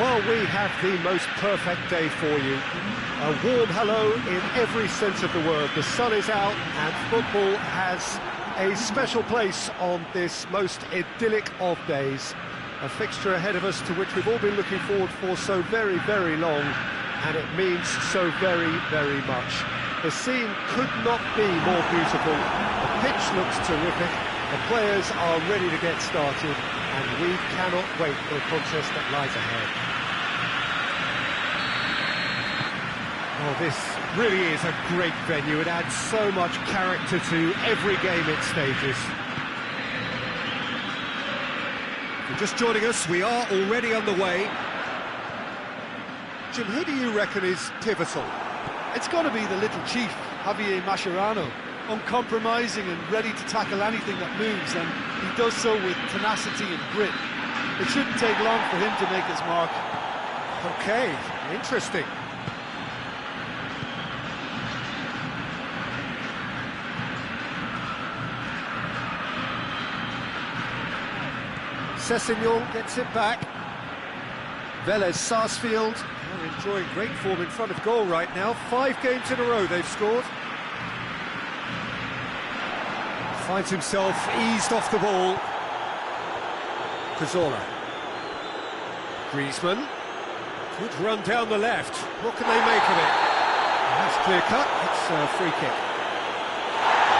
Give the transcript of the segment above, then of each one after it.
Well, we have the most perfect day for you. A warm hello in every sense of the word. The sun is out and football has a special place on this most idyllic of days. A fixture ahead of us to which we've all been looking forward for so very, very long, and it means so very, very much. The scene could not be more beautiful. The pitch looks terrific. The players are ready to get started, and we cannot wait for the contest that lies ahead. Oh, this really is a great venue. It adds so much character to every game it stages. If you're just joining us, we are already underway. Jim, who do you reckon is pivotal? It's got to be the little chief, Javier Mascherano. Uncompromising and ready to tackle anything that moves, and he does so with tenacity and grit. It shouldn't take long for him to make his mark. Okay, interesting. Sessegnon gets it back. Velez Sarsfield are enjoying great form in front of goal right now. 5 games in a row they've scored. Finds himself eased off the ball. Cazorla. Griezmann. Good run down the left. What can they make of it? That's clear cut. It's a free kick.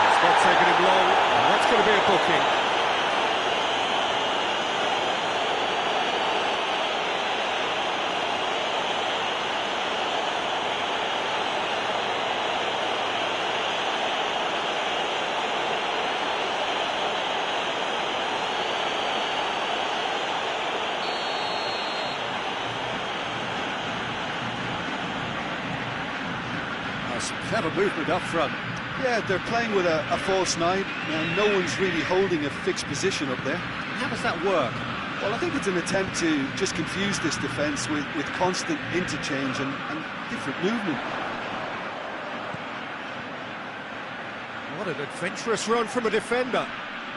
It's not taking him long. And that's going to be a booking. Clever movement up front. Yeah, they're playing with a false 9, and no one's really holding a fixed position up there. How does that work? Well, I think it's an attempt to just confuse this defence with constant interchange and different movement. What an adventurous run from a defender.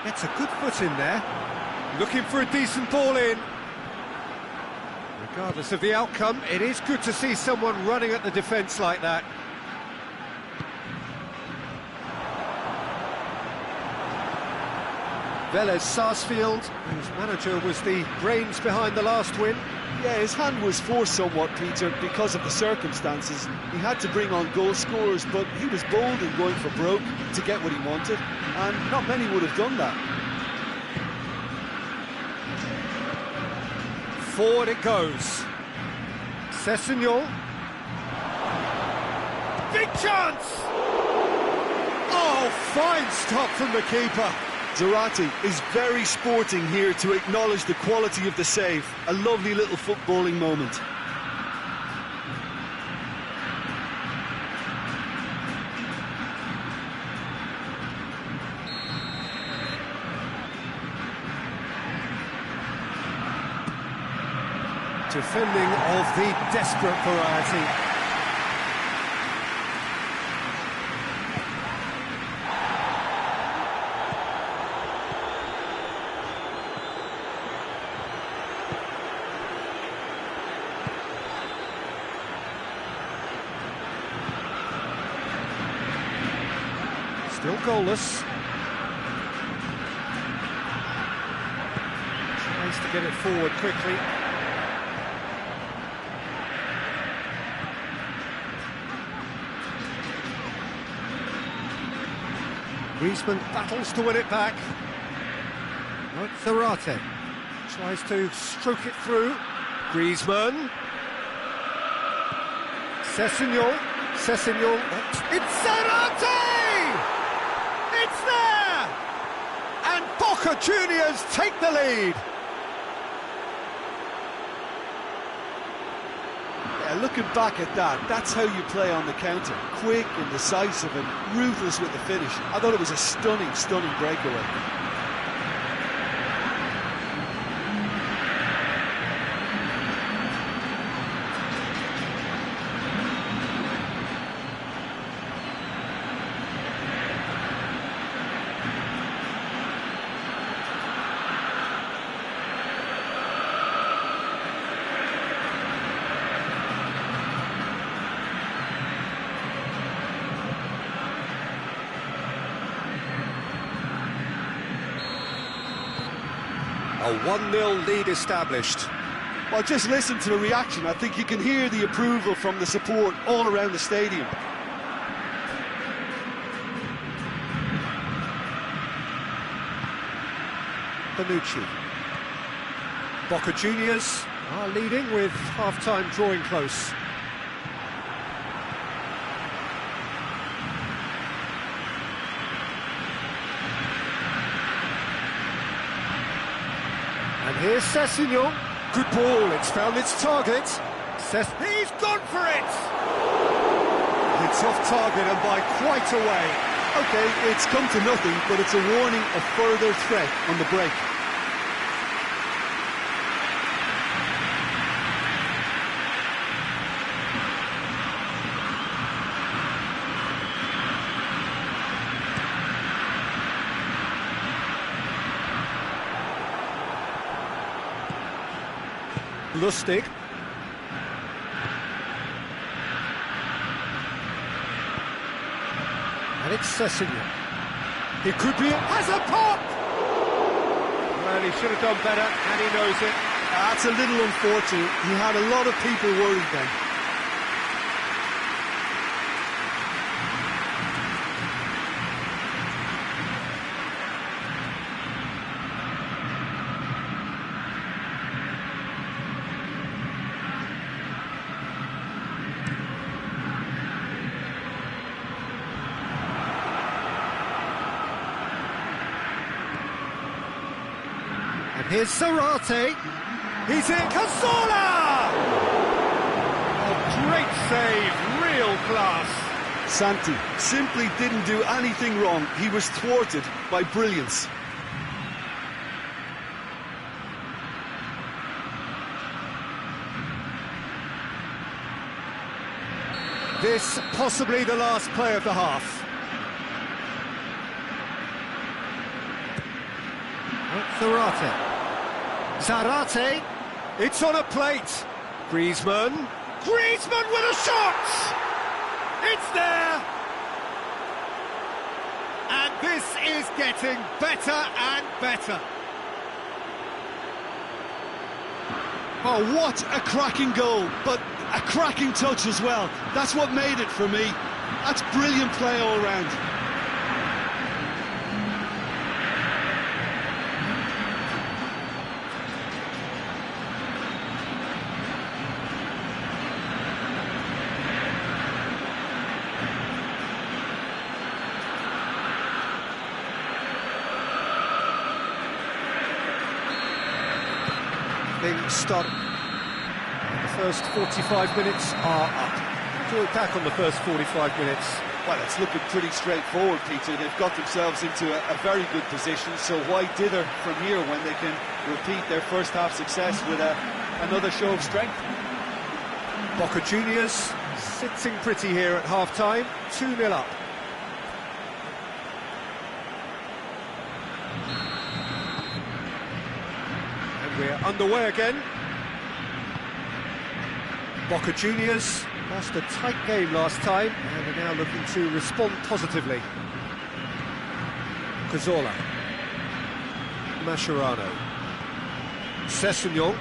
Gets a good foot in there. Looking for a decent ball in. Regardless of the outcome, it is good to see someone running at the defence like that. Velez Sarsfield, whose manager was the brains behind the last win. Yeah, his hand was forced somewhat, Peter, because of the circumstances. He had to bring on goal scorers, but he was bold in going for broke to get what he wanted, and not many would have done that. Forward it goes. Sessegnon. Big chance! Oh, fine stop from the keeper. Zarate is very sporting here to acknowledge the quality of the save. A lovely little footballing moment. Defending of the desperate variety. Still goalless. Tries to get it forward quickly. Griezmann battles to win it back. Right, Zarate tries to stroke it through. Griezmann. Sessegnon. It's Zarate! It's there! And Boca Juniors take the lead. Yeah, looking back at that, that's how you play on the counter. Quick and decisive and ruthless with the finish. I thought it was a stunning breakaway. A 1-0 lead established. Well, just listen to the reaction. I think you can hear the approval from the support all around the stadium. Bonucci. Boca Juniors are leading with half-time drawing close. And here's Sessignon. Good ball, it's found its target. He's gone for it! It's off target and by quite a way. OK, it's come to nothing, but it's a warning of further threat on the break. Lustig. And it's Sessignon. He could be... Has a pop! Well, he should have done better, and he knows it. That's a little unfortunate. He had a lot of people worried then. And here's Zarate. He's in. Cazorla! Oh, great save, real class. Santi simply didn't do anything wrong. He was thwarted by brilliance. This possibly the last play of the half. Zarate, it's on a plate. Griezmann with a shot! It's there! And this is getting better and better. Oh, what a cracking goal, but a cracking touch as well. That's what made it for me. That's brilliant play all round. Stop. The first 45 minutes are up. To attack on the first 45 minutes. Well, it's looking pretty straightforward, Peter. They've got themselves into a very good position, so why dither from here when they can repeat their first half success with another show of strength? Boca Juniors sitting pretty here at half-time, 2-0 up. We're underway again. Boca Juniors lost a tight game last time and are now looking to respond positively. Cazorla. Mascherano. Sessignon.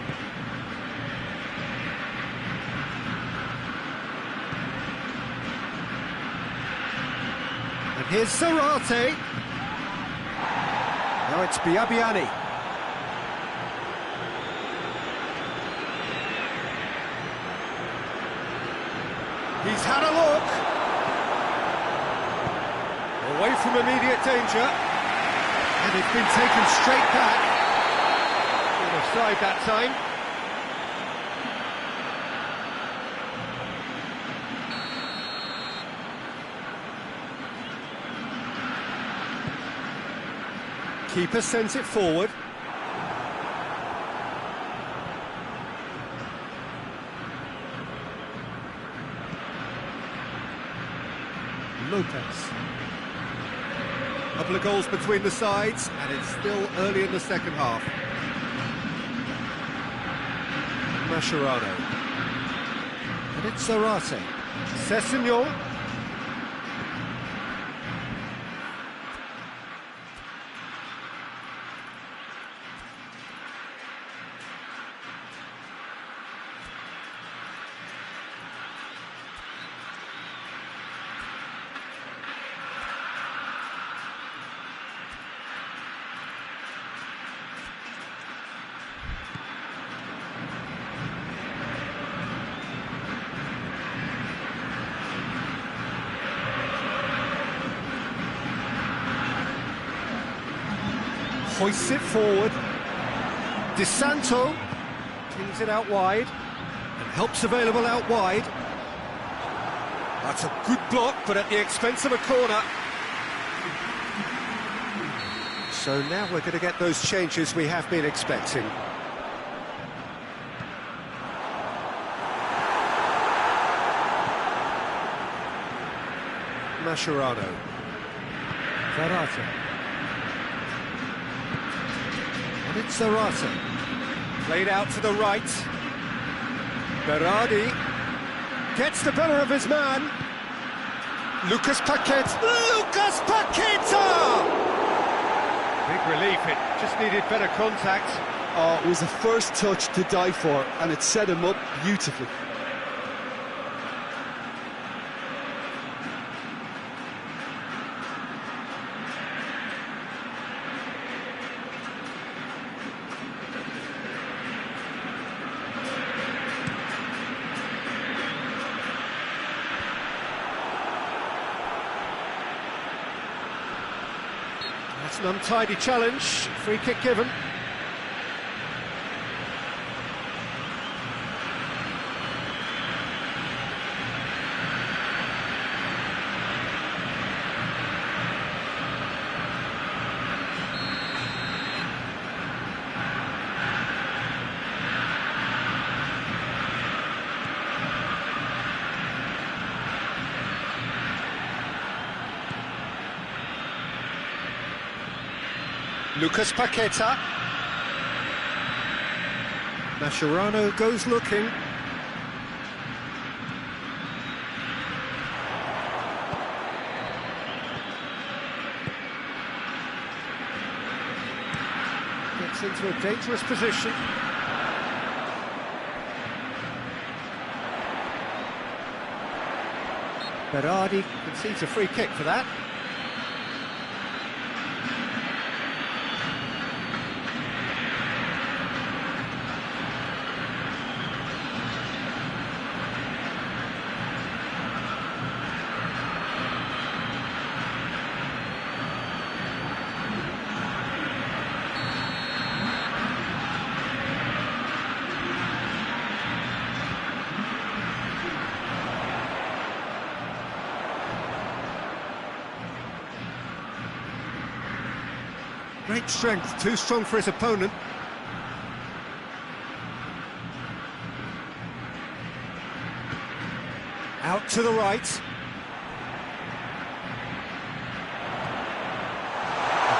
And here's Zarate. Now it's Biabiani. He's had a look. Away from immediate danger. And it's been taken straight back. Bit offside that time. Keeper sends it forward. Lopez. A couple of goals between the sides, and it's still early in the second half. Mascherano. And it's Zarate. Sessignon. hoists it forward. Di Santo cleans it out wide, and help's available out wide. That's a good block, but at the expense of a corner. So now we're going to get those changes we have been expecting. Mascherano. Zarate. And it's Zarate. Played out to the right. Berardi gets the better of his man. Lucas Paqueta. Lucas Paqueta! Big relief, it just needed better contact. Oh, it was a first touch to die for, and it set him up beautifully. That's an untidy challenge, free kick given. Lucas Paqueta. Mascherano goes looking. Gets into a dangerous position. Berardi concedes a free kick for that. Great strength, too strong for his opponent. Out to the right.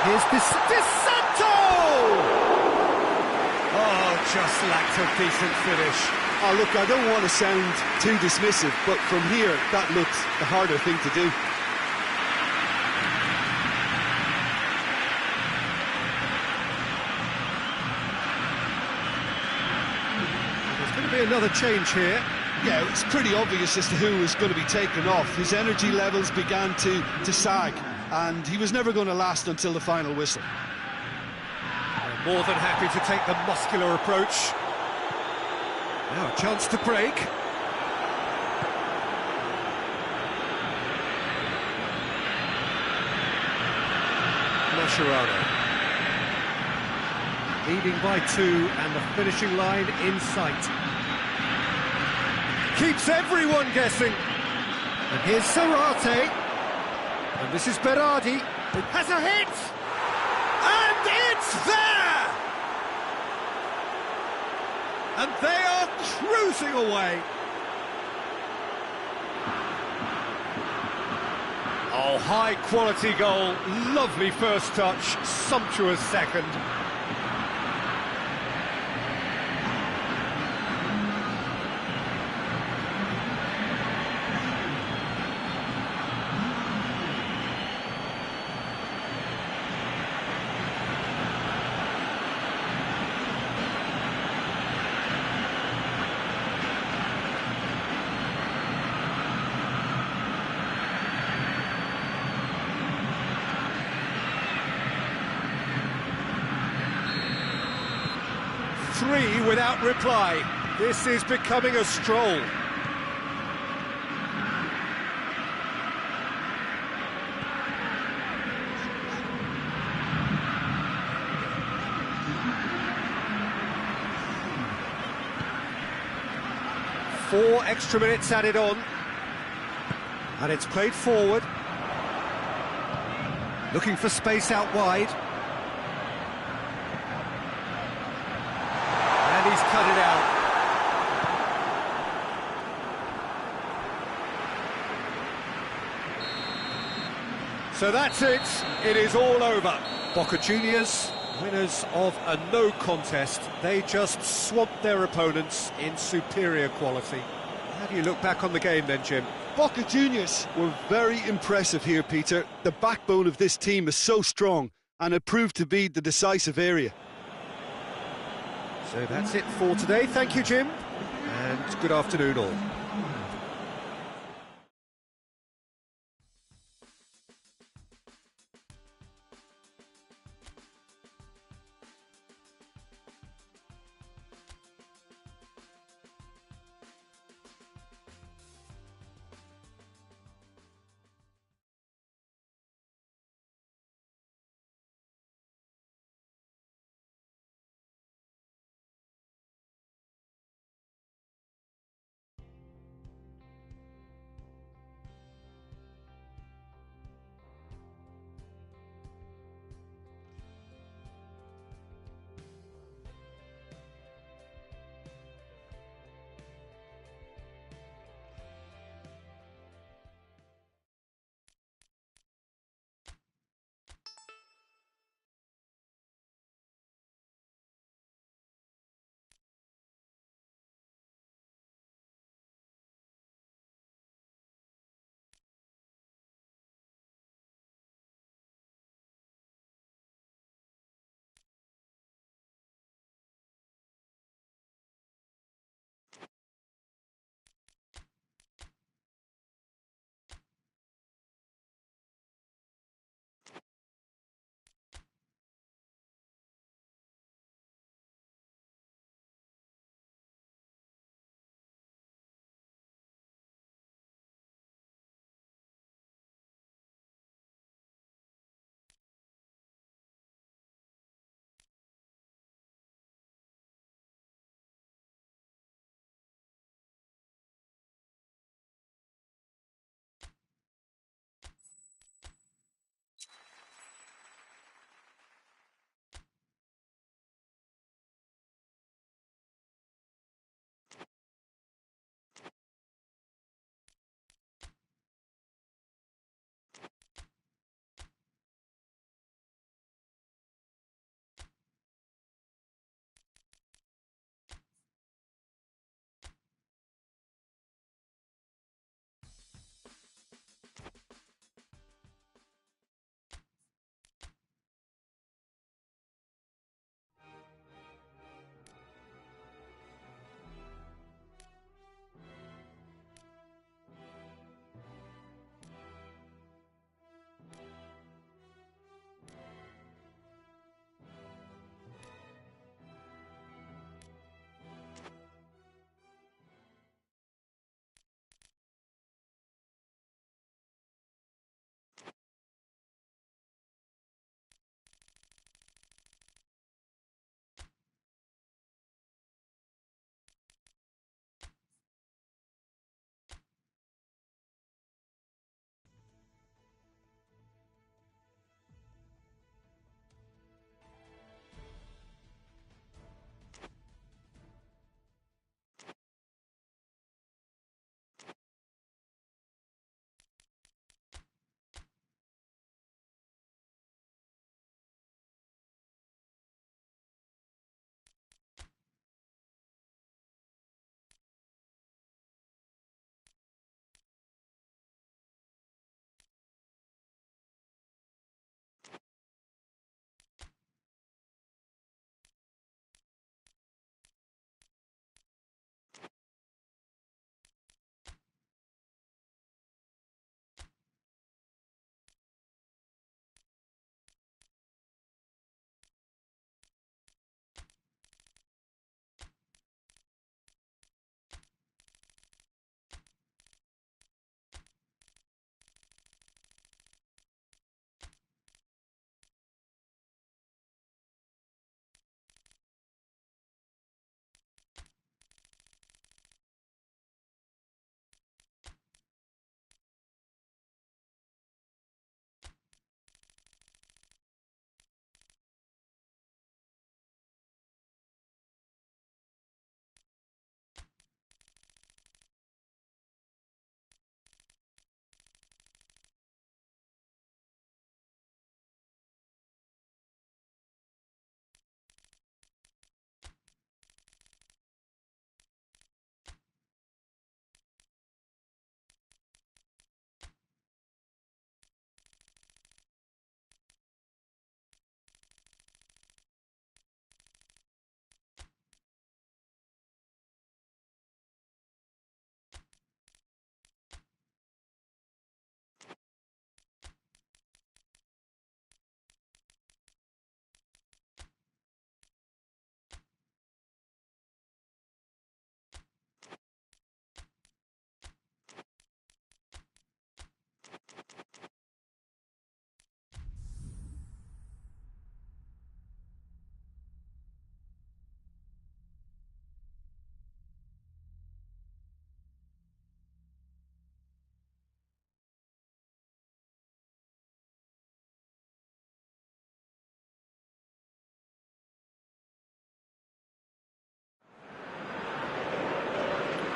Here's Di Santo! Oh, just lacked a decent finish. Oh, look, I don't want to sound too dismissive, but from here, that looks the harder thing to do. Another change here. Yeah, it's pretty obvious as to who was going to be taken off. His energy levels began to sag, and he was never going to last until the final whistle. More than happy to take the muscular approach. Now a chance to break. Mascherano. Leading by 2 and the finishing line in sight. Keeps everyone guessing. And here's Zarate. And this is Berardi. It has a hit! And it's there! And they are cruising away. Oh, high quality goal. Lovely first touch. Sumptuous second. Three without reply. This is becoming a stroll. 4 extra minutes added on. And it's played forward. Looking for space out wide. And he's cut it out. So that's it. It is all over. Boca Juniors, winners of a no contest. They just swamped their opponents in superior quality. How do you look back on the game then, Jim? Boca Juniors were very impressive here, Peter. The backbone of this team is so strong, and it proved to be the decisive area. So that's it for today. Thank you, Jim, and good afternoon all.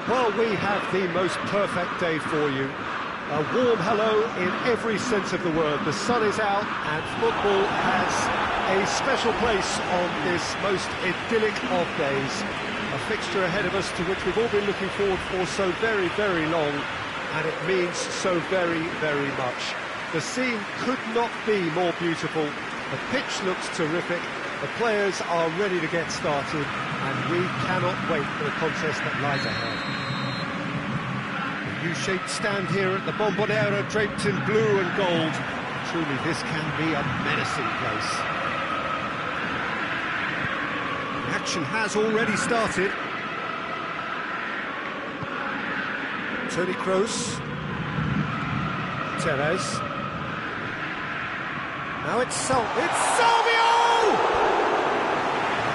Well, we have the most perfect day for you. A warm hello in every sense of the word. The sun is out and football has a special place on this most idyllic of days. A fixture ahead of us to which we've all been looking forward for so very, very long, and it means so very, very much. The scene could not be more beautiful. The pitch looks terrific. The players are ready to get started, and we cannot wait for the contest that lies ahead. The U-shaped stand here at the Bombonera, draped in blue and gold. Truly, this can be a menacing place. The action has already started. Toni Kroos. Tevez. Now it's Salvio!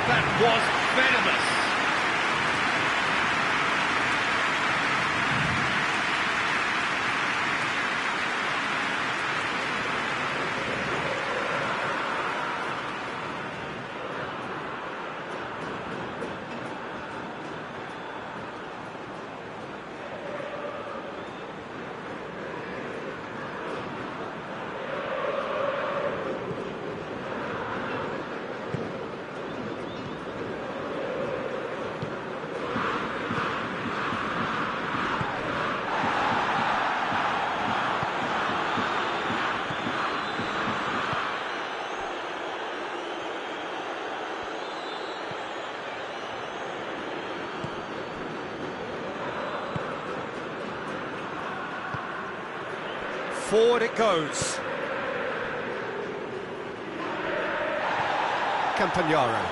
That was venomous. Forward it goes. Campagnaro.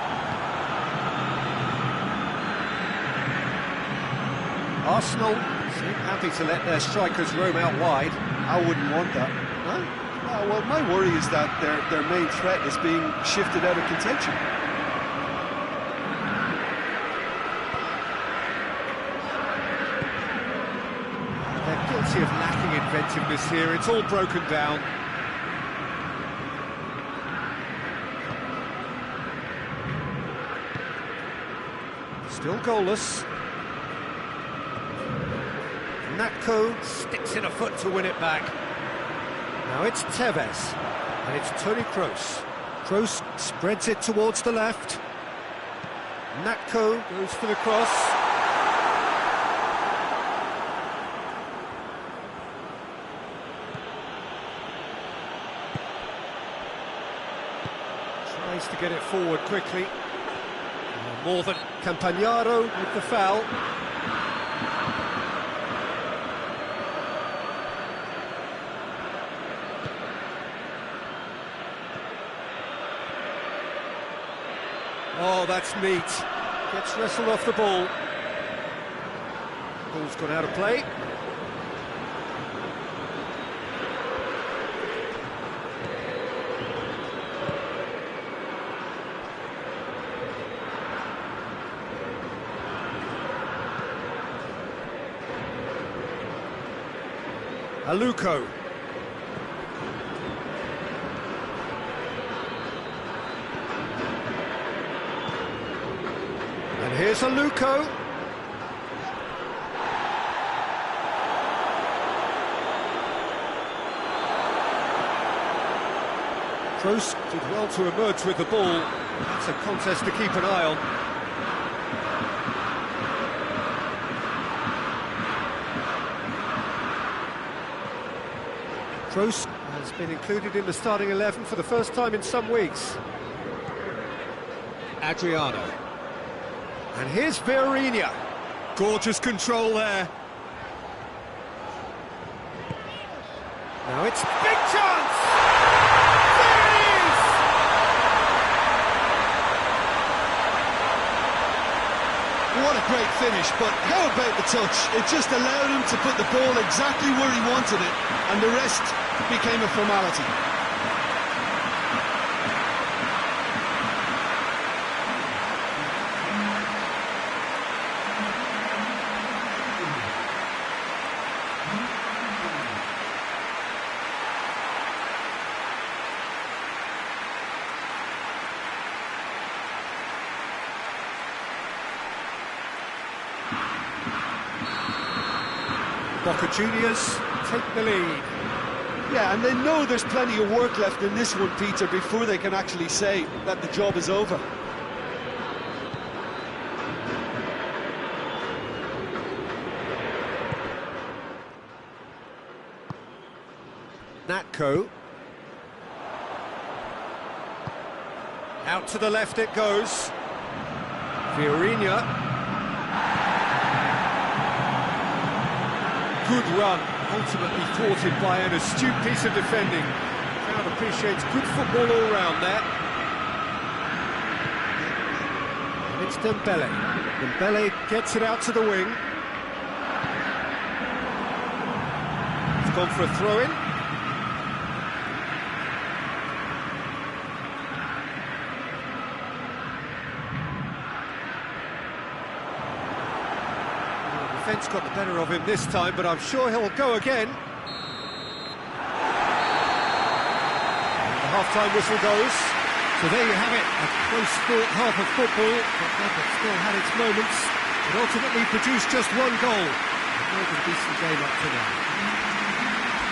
Arsenal seem happy to let their strikers roam out wide. I wouldn't want that. No? Oh, well, my worry is that their main threat is being shifted out of contention. Guilty of lacking inventiveness here. It's all broken down. Still goalless. Natko sticks in a foot to win it back. Now it's Tevez, and it's Toni Kroos. Kroos spreads it towards the left. Natko goes for the cross. Tries to get it forward quickly. More than Campagnaro with the foul. Oh, that's neat. Gets wrestled off the ball. Ball's gone out of play. Aluko. And here's Aluko. Kroos did well to emerge with the ball. That's a contest to keep an eye on. Kroos has been included in the starting 11 for the first time in some weeks. Adriano. And here's Vieirinha. Gorgeous control there. Now it's big chance! There it is! What a great finish, but how about the touch? It just allowed him to put the ball exactly where he wanted it, and the rest became a formality. Boca Juniors take the lead. Yeah, and they know there's plenty of work left in this one, Peter, before they can actually say that the job is over. Natko. Out to the left it goes. Fiorinha. Good run, ultimately thwarted by an astute piece of defending. The crowd appreciates good football all round there. And it's Dembele. Dembele gets it out to the wing. It's gone for a throw-in. Defence got the better of him this time, but I'm sure he'll go again. The half-time whistle goes. So there you have it, a close-fought half of football, but one that still had its moments. It ultimately produced just one goal. A more than decent game up to now.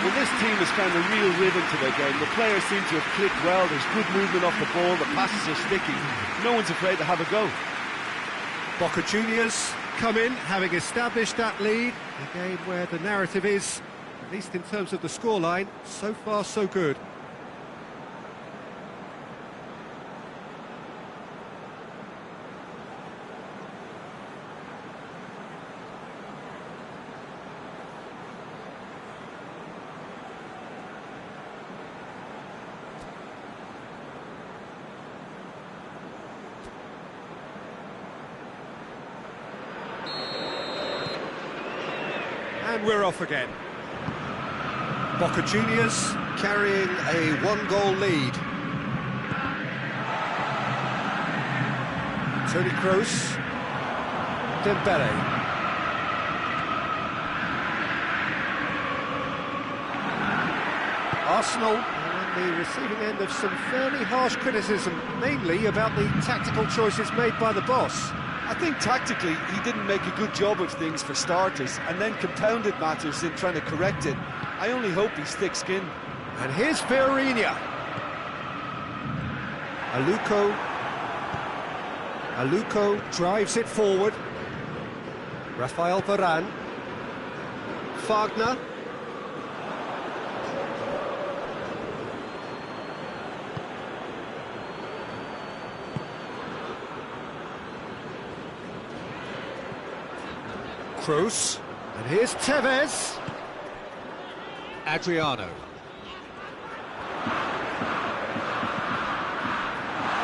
Well, this team has found a real rhythm to their game. The players seem to have clicked well. There's good movement off the ball. The passes are sticky. No one's afraid to have a go. Boca Juniors come in, having established that lead. A game where the narrative is, at least in terms of the scoreline, so far so good. And we're off again. Boca Juniors carrying a one-goal lead. Toni Kroos, Dembele. Arsenal are on the receiving end of some fairly harsh criticism, mainly about the tactical choices made by the boss. I think tactically he didn't make a good job of things for starters, and then compounded matters in trying to correct it. I only hope he's thick-skinned. And here's Fiorinha. Aluko drives it forward. Rafael Varane. Fagner. Kroos, and here's Tevez. Adriano.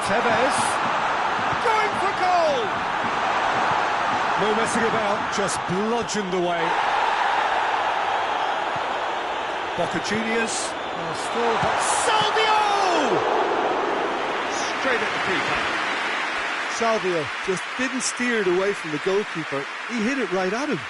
Tevez, going for goal! No messing about, just bludgeoned away. Boca Juniors are still, but Salvio! Straight at the keeper. Salvio just didn't steer it away from the goalkeeper. He hit it right at him.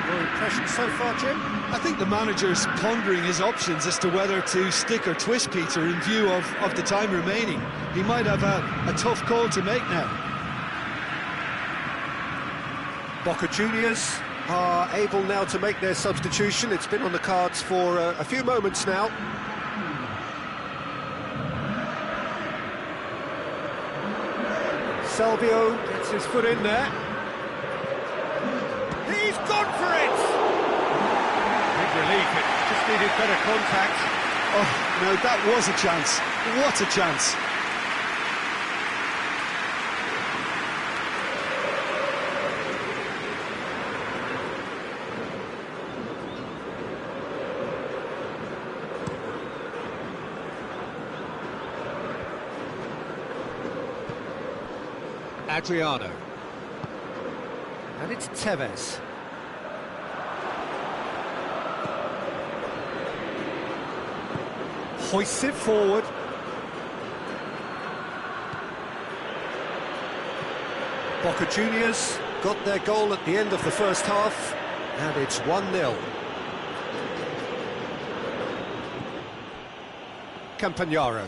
Your impression so far, Jim? I think the manager's pondering his options as to whether to stick or twist Peter in view of the time remaining. He might have a tough call to make now. Boca Juniors are able now to make their substitution. It's been on the cards for a few moments now. Salvio gets his foot in there. He's gone for it! Big relief, it just needed better contact. Oh, no, that was a chance. What a chance. Adriano. And it's Tevez. Hoists it forward. Boca Juniors got their goal at the end of the first half. And it's 1-0. Campagnaro.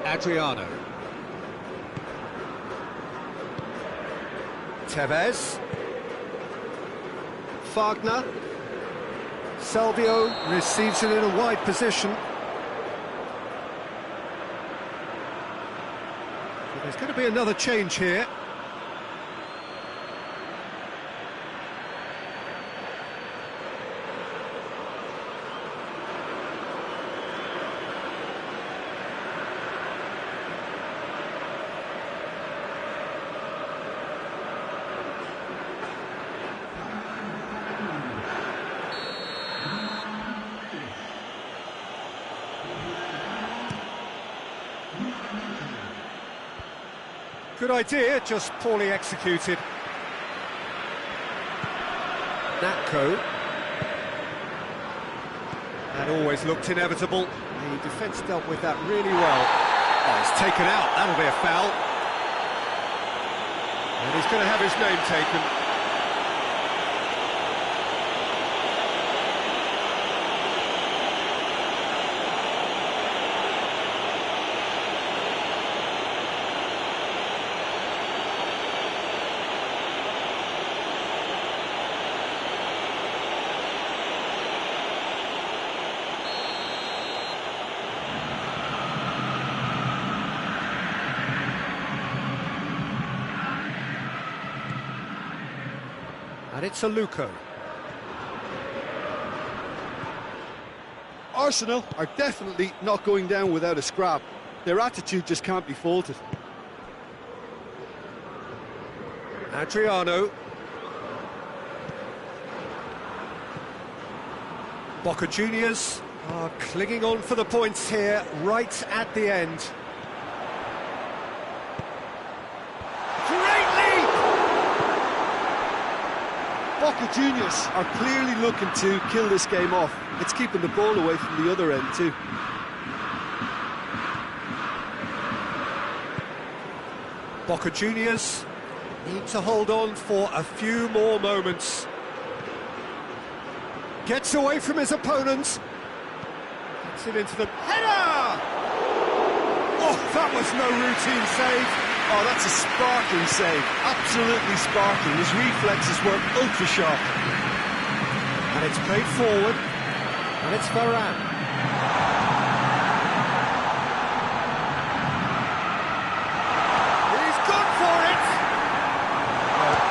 Adriano. Tevez. Wagner. Salvio receives it in a wide position. But there's going to be another change here. Good idea, just poorly executed. Natko. That always looked inevitable. The defence dealt with that really well. Oh, it's taken out, that'll be a foul. And he's going to have his name taken. And it's a Luco. Arsenal are definitely not going down without a scrap. Their attitude just can't be faulted. Adriano. Boca Juniors are clinging on for the points here, right at the end. Boca Juniors are clearly looking to kill this game off. It's keeping the ball away from the other end too. Boca Juniors need to hold on for a few more moments. Gets away from his opponents. Gets it into the header! Oh, that was no routine save. Oh, that's a sparkling save. Absolutely sparkling. His reflexes were ultra-sharp. And it's played forward. And it's Varane. He's gone for it!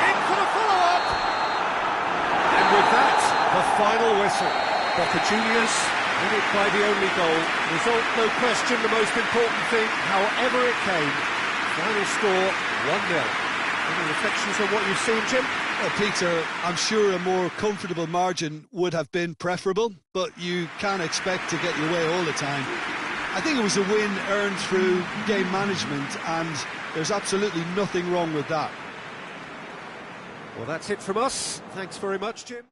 In for the follow-up! And with that, the final whistle. Boca Juniors win it by the only goal. Result, no question, the most important thing, however it came. Final score, 1-0. Any reflections on what you've seen, Jim? Well, Peter, I'm sure a more comfortable margin would have been preferable, but you can't expect to get your way all the time. I think it was a win earned through game management, and there's absolutely nothing wrong with that. Well, that's it from us. Thanks very much, Jim.